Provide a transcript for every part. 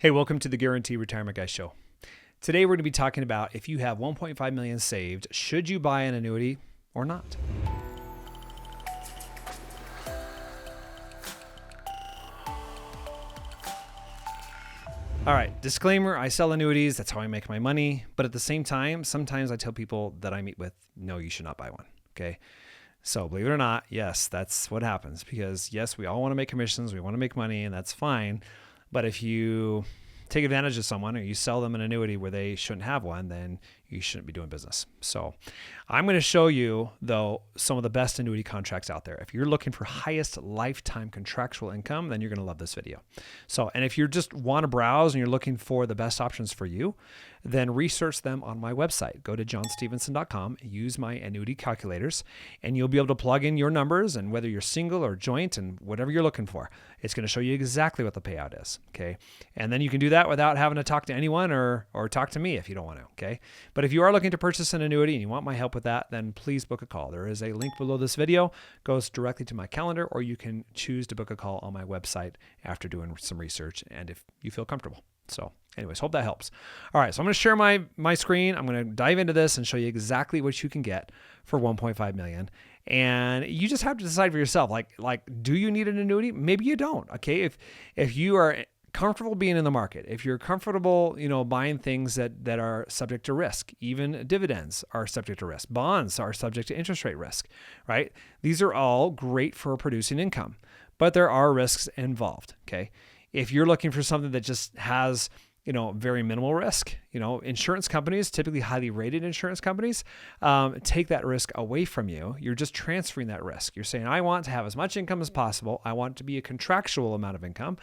Hey, welcome to the Guarantee Retirement Guy Show. Today we're going to be talking about if you have 1.5 million saved, should you buy an annuity or not? All right, disclaimer, I sell annuities. That's how I make my money. But at the same time, sometimes I tell people that I meet with, no, you should not buy one. Okay. So believe it or not, yes, that's what happens because yes, we all want to make commissions. We want to make money and that's fine. But if you take advantage of someone or you sell them an annuity where they shouldn't have one, then you shouldn't be doing business. So I'm going to show you, though, some of the best annuity contracts out there. If you're looking for highest lifetime contractual income, then you're going to love this video. So, and if you just want to browse and you're looking for the best options for you, then research them on my website. Go to johnstevenson.com, use my annuity calculators, and you'll be able to plug in your numbers and whether you're single or joint and whatever you're looking for. It's going to show you exactly what the payout is, okay? And then you can do that without having to talk to anyone or talk to me if you don't want to, okay? But if you are looking to purchase an annuity and you want my help with that, then please book a call. There is a link below this video, goes directly to my calendar, or you can choose to book a call on my website after doing some research and if you feel comfortable. So anyways, hope that helps. All right, so I'm going to share my screen. I'm going to dive into this and show you exactly what you can get for 1.5 million. And you just have to decide for yourself, like, do you need an annuity? Maybe you don't. Okay. If you are comfortable being in the market, if you're comfortable, buying things that are subject to risk, even dividends are subject to risk, bonds are subject to interest rate risk, right? These are all great for producing income, but there are risks involved. Okay. If you're looking for something that just has, very minimal risk, insurance companies, typically highly rated insurance companies, take that risk away from you. You're just transferring that risk. You're saying, I want to have as much income as possible. I want it to be a contractual amount of income.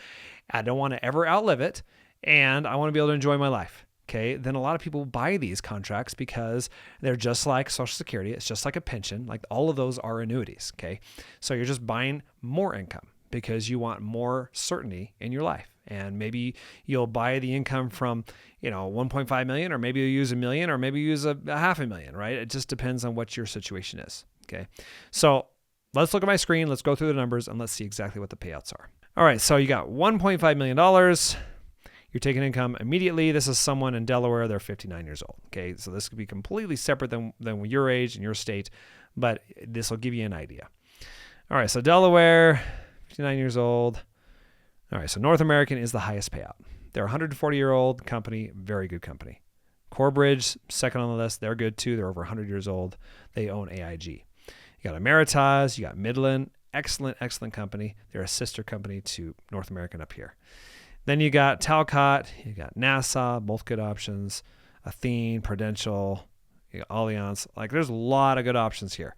I don't want to ever outlive it. And I want to be able to enjoy my life. Okay. Then a lot of people buy these contracts because they're just like Social Security. It's just like a pension. Like all of those are annuities. Okay. So you're just buying more income because you want more certainty in your life. And maybe you'll buy the income from, 1.5 million, or maybe you'll use $1 million, or maybe you use a $500,000, right? It just depends on what your situation is. Okay. So let's look at my screen. Let's go through the numbers and let's see exactly what the payouts are. All right. So you got $1.5 million. You're taking income immediately. This is someone in Delaware. They're 59 years old. Okay. So this could be completely separate than your age and your state, but this will give you an idea. All right. So Delaware, 59 years old. All right, so North American is the highest payout. They're a 140-year-old company, very good company. Corebridge, second on the list, they're good too. They're over 100 years old. They own AIG. You got Ameritas, you got Midland, excellent company. They're a sister company to North American up here. Then you got Talcott, you got NASA, both good options. Athene, Prudential, you got Allianz. Like there's a lot of good options here.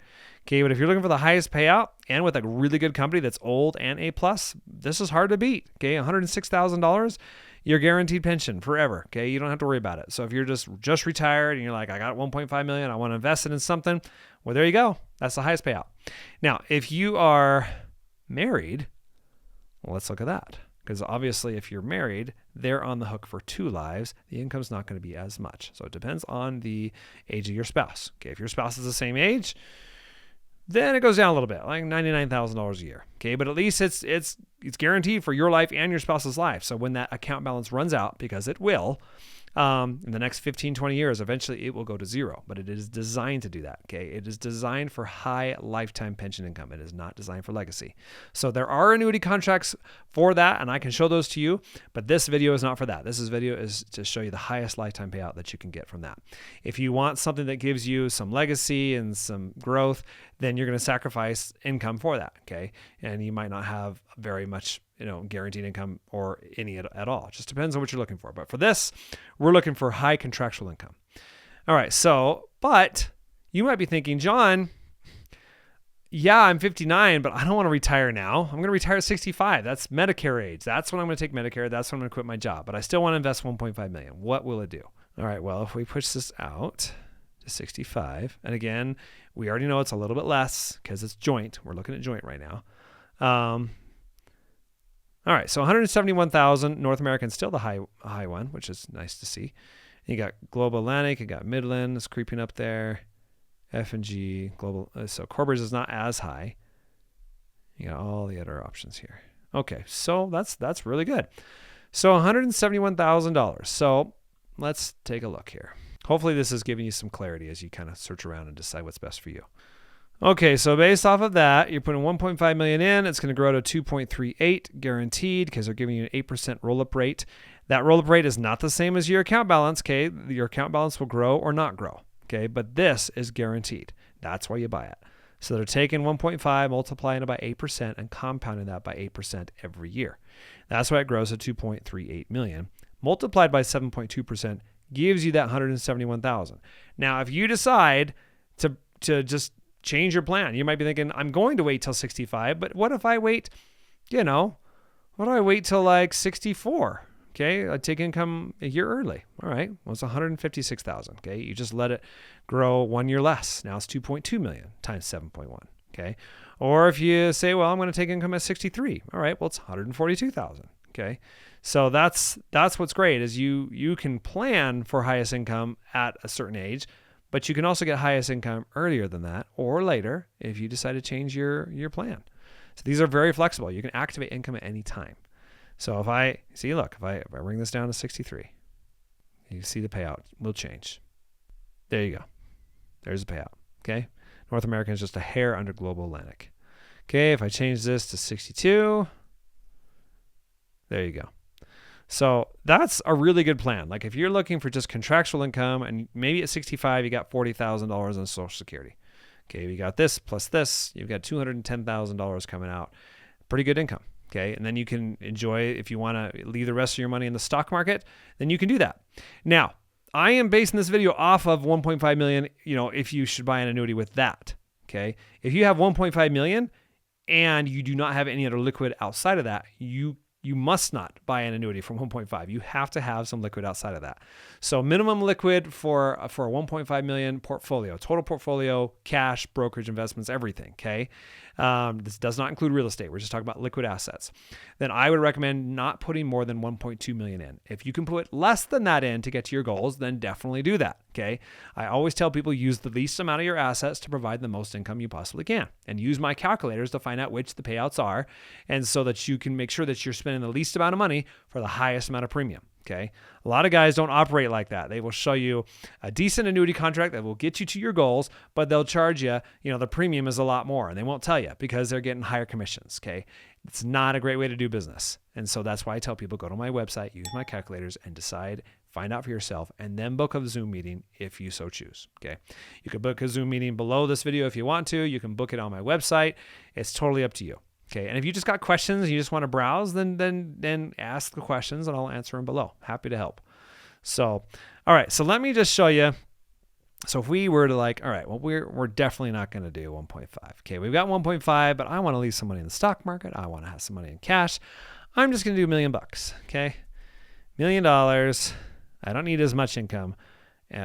Okay, but if you're looking for the highest payout and with a really good company that's old and A+, this is hard to beat. Okay, $106,000, you're guaranteed pension forever. Okay, you don't have to worry about it. So if you're just retired and you're like, I got 1.5 million, I want to invest it in something, well, there you go. That's the highest payout. Now, if you are married, well, let's look at that. Because obviously, if you're married, they're on the hook for 2 lives. The income's not going to be as much. So it depends on the age of your spouse. Okay, if your spouse is the same age, then it goes down a little bit, like $99,000 a year. Okay, but at least it's guaranteed for your life and your spouse's life. So when that account balance runs out, because it will, in the next 15, 20 years, eventually it will go to zero, but it is designed to do that. Okay. It is designed for high lifetime pension income. It is not designed for legacy. So there are annuity contracts for that, and I can show those to you, but this video is not for that. This video is to show you the highest lifetime payout that you can get from that. If you want something that gives you some legacy and some growth, then you're going to sacrifice income for that. Okay. And you might not have very much guaranteed income or any at all. It just depends on what you're looking for. But for this, we're looking for high contractual income. All right. So, but you might be thinking, John, yeah, I'm 59, but I don't want to retire now. I'm going to retire at 65. That's Medicare age. That's when I'm going to take Medicare. That's when I'm going to quit my job. But I still want to invest 1.5 million. What will it do? All right. Well, if we push this out to 65, and again, we already know it's a little bit less because it's joint. We're looking at joint right now. All right, so 171,000. North American still the high one, which is nice to see. You got Global Atlantic, you got Midland, it's creeping up there. F&G, Global. So Corebridge is not as high. You got all the other options here. Okay, so that's really good. So $171,000. So let's take a look here. Hopefully this is giving you some clarity as you kind of search around and decide what's best for you. Okay, so based off of that, you're putting 1.5 million in. It's going to grow to 2.38 guaranteed because they're giving you an 8% roll-up rate. That roll-up rate is not the same as your account balance. Okay, your account balance will grow or not grow. Okay, but this is guaranteed. That's why you buy it. So they're taking 1.5, multiplying it by 8%, and compounding that by 8% every year. That's why it grows to 2.38 million. Multiplied by 7.2% gives you that 171,000. Now, if you decide to just change your plan, you might be thinking, I'm going to wait till 65, but what if I wait, what do I wait till like 64? Okay, I take income a year early. All right, well, it's 156,000. Okay, you just let it grow 1 year less. Now it's 2.2 million times 7.1. Okay, or if you say, well, I'm going to take income at 63. All right, well, it's 142,000. Okay, so that's what's great is you can plan for highest income at a certain age, but you can also get highest income earlier than that or later if you decide to change your plan. So these are very flexible. You can activate income at any time. So if I bring this down to 63, you see the payout will change. There you go. There's the payout. Okay. North America is just a hair under global Atlantic. Okay. If I change this to 62, there you go. So that's a really good plan. Like if you're looking for just contractual income and maybe at 65, you got $40,000 on Social Security. Okay. You got this plus this, you've got $210,000 coming out. Pretty good income. Okay, and then you can enjoy, if you want to leave the rest of your money in the stock market, then you can do that. Now, I am basing this video off of 1.5 million, if you should buy an annuity with that. Okay, if you have 1.5 million and you do not have any other liquid outside of that, you must not buy an annuity from 1.5. You have to have some liquid outside of that. So minimum liquid for a 1.5 million portfolio, total portfolio, cash, brokerage, investments, everything. Okay. This does not include real estate. We're just talking about liquid assets. Then I would recommend not putting more than 1.2 million in. If you can put less than that in to get to your goals, then definitely do that. Okay. I always tell people use the least amount of your assets to provide the most income you possibly can, and use my calculators to find out which the payouts are, and so that you can make sure that you're spending the least amount of money for the highest amount of premium. Okay. A lot of guys don't operate like that. They will show you a decent annuity contract that will get you to your goals, but they'll charge you, the premium is a lot more, and they won't tell you because they're getting higher commissions. Okay. It's not a great way to do business. And so that's why I tell people, go to my website, use my calculators, and decide, find out for yourself, and then book a Zoom meeting if you so choose. Okay. You can book a Zoom meeting below this video if you want to. You can book it on my website. It's totally up to you. Okay, and if you just got questions and you just want to browse, then ask the questions and I'll answer them below. Happy to help. So, all right, so let me just show you. So if we were to all right, well, we're definitely not going to do 1.5. Okay, we've got 1.5, but I want to leave some money in the stock market. I want to have some money in cash. I'm just going to do $1 million. Okay, $1 million. I don't need as much income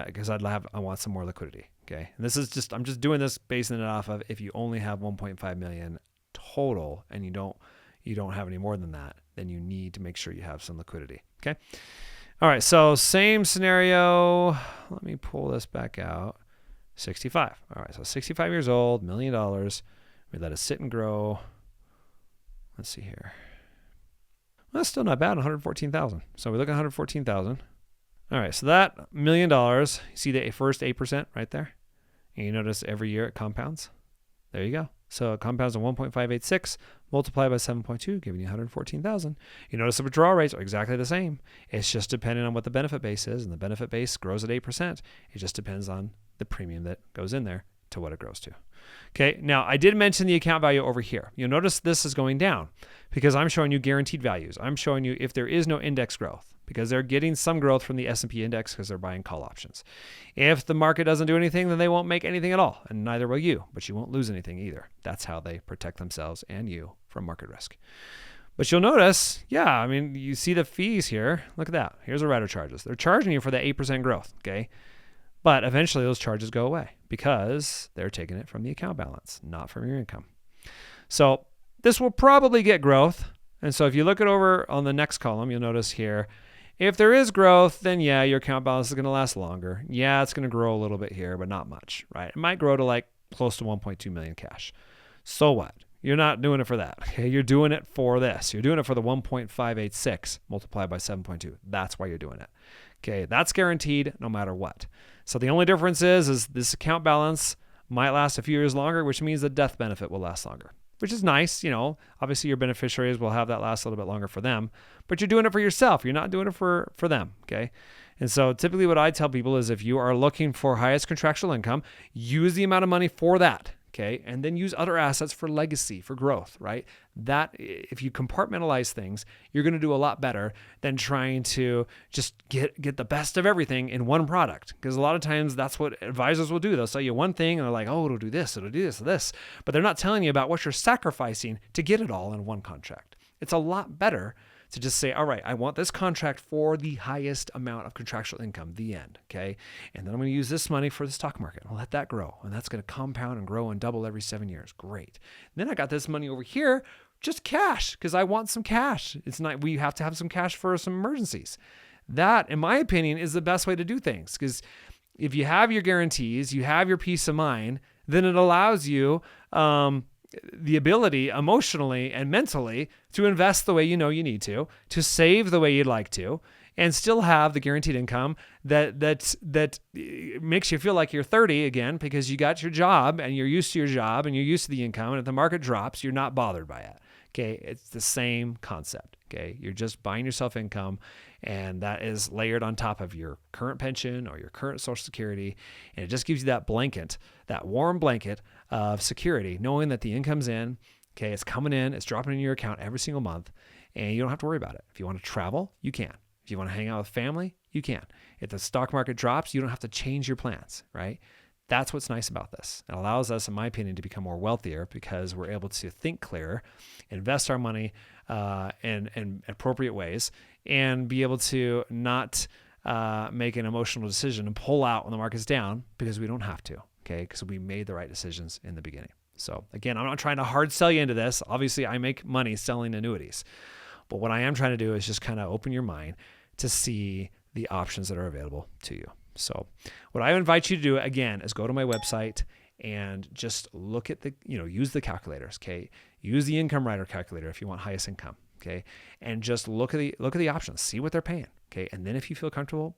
because I want some more liquidity. Okay, and I'm just doing this basing it off of if you only have 1.5 million total and you don't have any more than that, then you need to make sure you have some liquidity. Okay. All right. So same scenario. Let me pull this back out. 65. All right. So 65 years old, $1 million. We let it sit and grow. Let's see here. Well, that's still not bad. 114,000. So we look at 114,000. All right. So that $1 million, you see the first 8% right there. And you notice every year it compounds. There you go. So it compounds to 1.586 multiplied by 7.2, giving you 114,000. You notice the withdrawal rates are exactly the same. It's just depending on what the benefit base is, and the benefit base grows at 8%. It just depends on the premium that goes in there to what it grows to. Okay, now I did mention the account value over here. You'll notice this is going down because I'm showing you guaranteed values. I'm showing you if there is no index growth, because they're getting some growth from the S&P index because they're buying call options. If the market doesn't do anything, then they won't make anything at all, and neither will you, but you won't lose anything either. That's how they protect themselves and you from market risk. But you'll notice, you see the fees here. Look at that. Here's the rider charges. They're charging you for that 8% growth, okay? But eventually those charges go away because they're taking it from the account balance, not from your income. So this will probably get growth. And so if you look it over on the next column, you'll notice here, if there is growth, then your account balance is going to last longer. It's going to grow a little bit here, but not much, right? It might grow to close to 1.2 million cash. So what? You're not doing it for that. Okay. You're doing it for this. You're doing it for the 1.586 multiplied by 7.2. That's why you're doing it. Okay. That's guaranteed no matter what. So the only difference is this account balance might last a few years longer, which means the death benefit will last longer, which is nice. Obviously your beneficiaries will have that last a little bit longer for them, but you're doing it for yourself. You're not doing it for them. Okay. And so typically what I tell people is if you are looking for highest contractual income, use the amount of money for that. Okay. And then use other assets for legacy, for growth, right? That if you compartmentalize things, you're going to do a lot better than trying to just get the best of everything in one product. Because a lot of times that's what advisors will do. They'll sell you one thing and they're like, oh, it'll do this, this. But they're not telling you about what you're sacrificing to get it all in one contract. It's a lot better to just say, all right, I want this contract for the highest amount of contractual income, the end, okay? And then I'm going to use this money for the stock market. I'll let that grow, and that's going to compound and grow and double every 7 years. Great. And then I got this money over here, just cash, because I want some cash. It's not, we have to have some cash for some emergencies. That, in my opinion, is the best way to do things, because if you have your guarantees, you have your peace of mind, then it allows you the ability emotionally and mentally to invest the way you know you need to save the way you'd like to, and still have the guaranteed income that makes you feel like you're 30 again, because you got your job and you're used to your job and you're used to the income. And if the market drops, you're not bothered by it. Okay. It's the same concept. Okay. You're just buying yourself income, and that is layered on top of your current pension or your current Social Security. And it just gives you that blanket, that warm blanket of security, knowing that the income's in, okay, it's coming in, it's dropping in your account every single month, and you don't have to worry about it. If you want to travel, you can. If you want to hang out with family, you can. If the stock market drops, you don't have to change your plans, right? That's what's nice about this. It allows us, in my opinion, to become more wealthier because we're able to think clearer, invest our money in appropriate ways, and be able to not make an emotional decision and pull out when the market's down, because we don't have to, okay? Because we made the right decisions in the beginning. So again, I'm not trying to hard sell you into this. Obviously, I make money selling annuities. But what I am trying to do is just kind of open your mind to see the options that are available to you. So what I invite you to do, again, is go to my website and just look at use the calculators, okay? Use the income rider calculator if you want highest income, okay? And just look at the options, see what they're paying, okay? And then if you feel comfortable,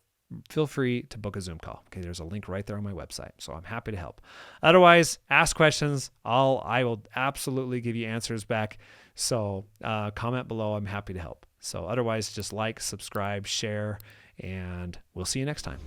feel free to book a Zoom call, okay? There's a link right there on my website, so I'm happy to help. Otherwise, ask questions. I will absolutely give you answers back. So comment below. I'm happy to help. So otherwise, just like, subscribe, share, and we'll see you next time.